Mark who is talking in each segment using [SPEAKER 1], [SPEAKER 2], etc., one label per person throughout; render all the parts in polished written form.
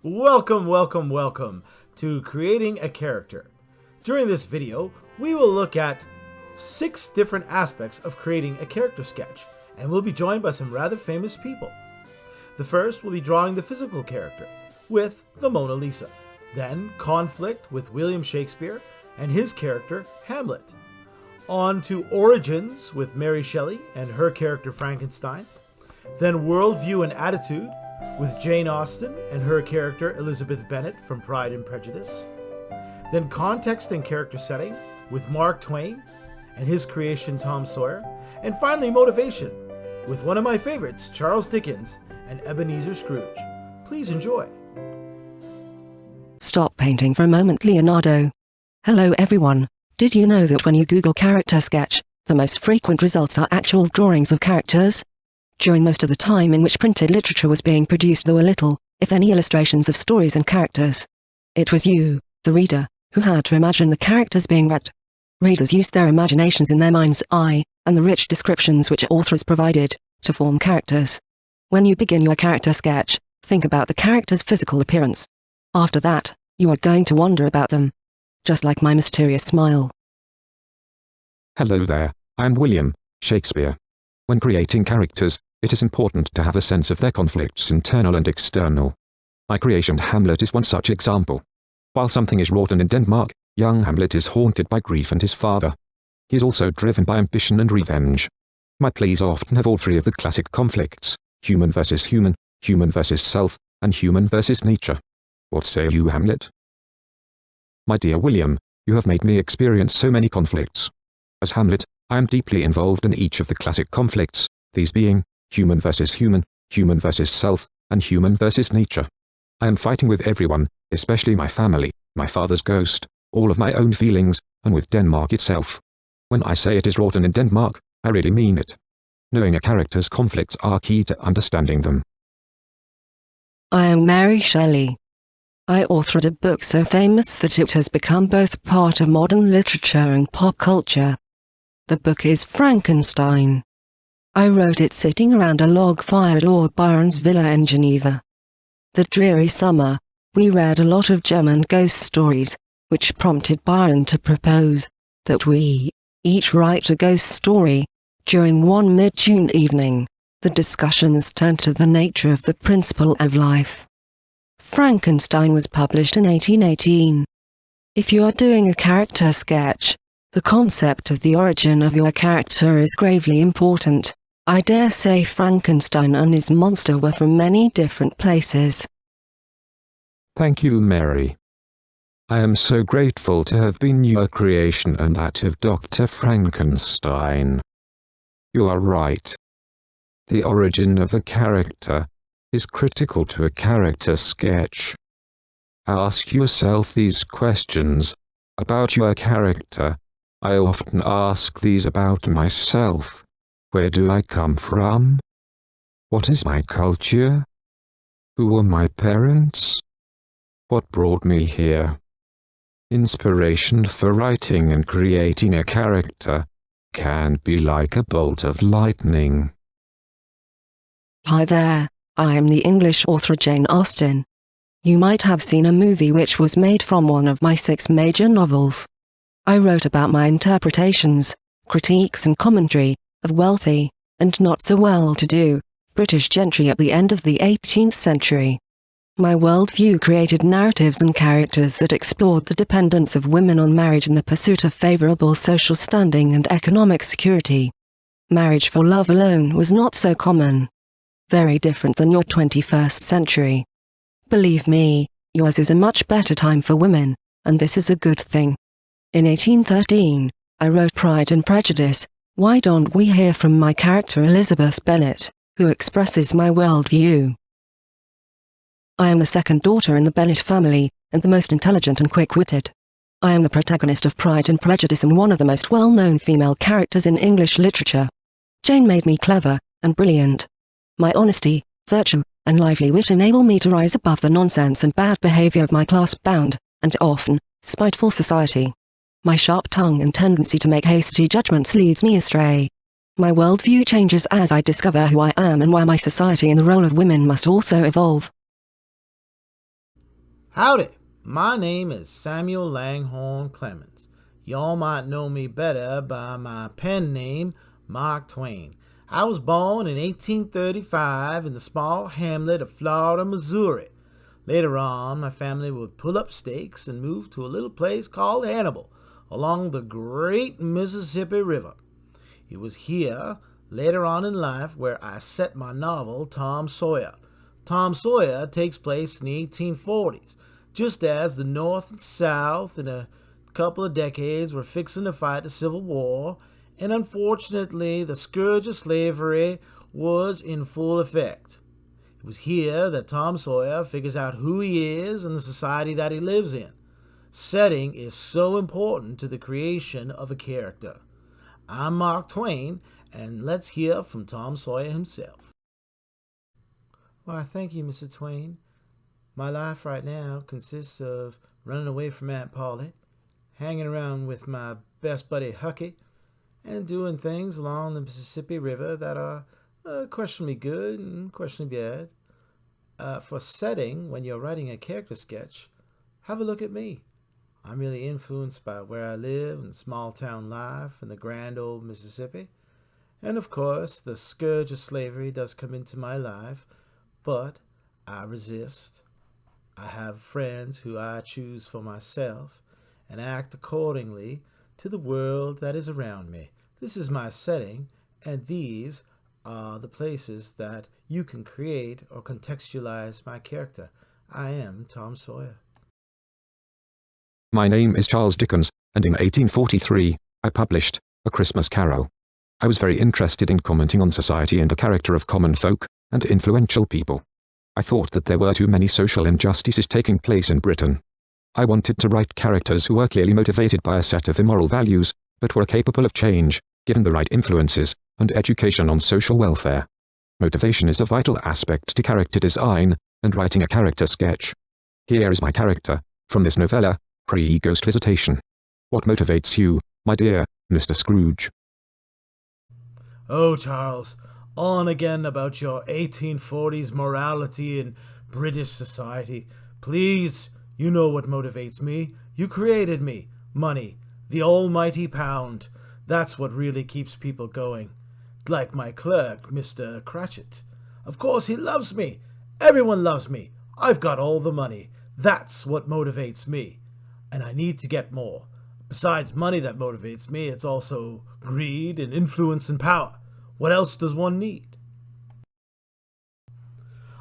[SPEAKER 1] Welcome to Creating a Character. During this video, we will look at 6 different aspects of creating a character sketch, and we'll be joined by some rather famous people. The first will be drawing the physical character, with the Mona Lisa. Then, conflict with William Shakespeare and his character, Hamlet. On to origins with Mary Shelley and her character, Frankenstein. Then worldview and attitude with Jane Austen and her character Elizabeth Bennet from Pride and Prejudice. Then context and character setting with Mark Twain and his creation Tom Sawyer. And finally motivation with one of my favorites, Charles Dickens and Ebenezer Scrooge. Please enjoy.
[SPEAKER 2] Stop painting for a moment, Leonardo. Hello everyone. Did you know that when you Google character sketch, the most frequent results are actual drawings of characters? During most of the time in which printed literature was being produced, there were little, if any, illustrations of stories and characters. It was you, the reader, who had to imagine the characters being read. Readers used their imaginations in their mind's eye, and the rich descriptions which authors provided, to form characters. When you begin your character sketch, think about the character's physical appearance. After that, you are going to wonder about them. Just like my mysterious smile.
[SPEAKER 3] Hello there, I'm William Shakespeare. When creating characters, it is important to have a sense of their conflicts, internal and external. My creation Hamlet is one such example. While something is rotten in Denmark, young Hamlet is haunted by grief and his father. He is also driven by ambition and revenge. My plays often have all 3 of the classic conflicts: human versus self, and human versus nature. What say you, Hamlet? My dear William, you have made me experience so many conflicts. As Hamlet, I am deeply involved in each of the classic conflicts, these being human versus self, and human versus nature. I am fighting with everyone, especially my family, my father's ghost, all of my own feelings, and with Denmark itself. When I say it is rotten in Denmark, I really mean it. Knowing a character's conflicts are key to understanding them.
[SPEAKER 2] I am Mary Shelley. I authored a book so famous that it has become both part of modern literature and pop culture. The book is Frankenstein. I wrote it sitting around a log fire at Lord Byron's villa in Geneva. The dreary summer, we read a lot of German ghost stories, which prompted Byron to propose that we each write a ghost story. During one mid-June evening, the discussions turned to the nature of the principle of life. Frankenstein was published in 1818. If you are doing a character sketch, the concept of the origin of your character is gravely important. I dare say Frankenstein and his monster were from many different places.
[SPEAKER 3] Thank you, Mary. I am so grateful to have been your creation and that of Dr. Frankenstein. You are right. The origin of a character is critical to a character sketch. Ask yourself these questions about your character. I often ask these about myself. Where do I come from? What is my culture? Who are my parents? What brought me here? Inspiration for writing and creating a character can be like a bolt of lightning.
[SPEAKER 2] Hi there, I am the English author Jane Austen. You might have seen a movie which was made from one of my 6 major novels. I wrote about my interpretations, critiques and commentary of wealthy, and not so well-to-do, British gentry at the end of the 18th century. My worldview created narratives and characters that explored the dependence of women on marriage in the pursuit of favourable social standing and economic security. Marriage for love alone was not so common. Very different than your 21st century. Believe me, yours is a much better time for women, and this is a good thing. In 1813, I wrote Pride and Prejudice. Why don't we hear from my character Elizabeth Bennet, who expresses my worldview? I am the second daughter in the Bennett family, and the most intelligent and quick-witted. I am the protagonist of Pride and Prejudice and one of the most well-known female characters in English literature. Jane made me clever and brilliant. My honesty, virtue, and lively wit enable me to rise above the nonsense and bad behavior of my class-bound, and often, spiteful society. My sharp tongue and tendency to make hasty judgments leads me astray. My worldview changes as I discover who I am and why my society and the role of women must also evolve.
[SPEAKER 1] Howdy, my name is Samuel Langhorne Clemens. Y'all might know me better by my pen name, Mark Twain. I was born in 1835 in the small hamlet of Florida, Missouri. Later on, my family would pull up stakes and move to a little place called Hannibal, along the great Mississippi River. It was here, later on in life, where I set my novel, Tom Sawyer. Tom Sawyer takes place in the 1840s, just as the North and South in a couple of decades were fixing to fight the Civil War, and unfortunately the scourge of slavery was in full effect. It was here that Tom Sawyer figures out who he is and the society that he lives in. Setting is so important to the creation of a character. I'm Mark Twain, and let's hear from Tom Sawyer himself. Why, thank you, Mr. Twain. My life right now consists of running away from Aunt Polly, hanging around with my best buddy Hucky, and doing things along the Mississippi River that are questionably good and questionably bad. For setting, when you're writing a character sketch, have a look at me. I'm really influenced by where I live and small town life in the grand old Mississippi. And of course, the scourge of slavery does come into my life, but I resist. I have friends who I choose for myself and act accordingly to the world that is around me. This is my setting, and these are the places that you can create or contextualize my character. I am Tom Sawyer.
[SPEAKER 3] My name is Charles Dickens, and in 1843, I published A Christmas Carol. I was very interested in commenting on society and the character of common folk and influential people. I thought that there were too many social injustices taking place in Britain. I wanted to write characters who were clearly motivated by a set of immoral values, but were capable of change, given the right influences, and education on social welfare. Motivation is a vital aspect to character design, and writing a character sketch. Here is my character, from this novella, Pre-Ghost Visitation. What motivates you, my dear Mr. Scrooge?
[SPEAKER 1] Oh, Charles, on again about your 1840s morality in British society. Please, you know what motivates me. You created me. Money. The almighty pound. That's what really keeps people going. Like my clerk, Mr. Cratchit. Of course he loves me. Everyone loves me. I've got all the money. That's what motivates me. And I need to get more. Besides money that motivates me, it's also greed and influence and power. What else does one need?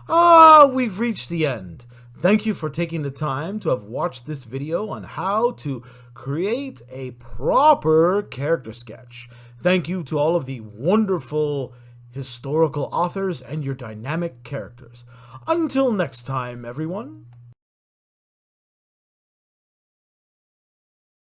[SPEAKER 1] We've reached the end. Thank you for taking the time to have watched this video on how to create a proper character sketch. Thank you to all of the wonderful historical authors and your dynamic characters. Until next time, everyone.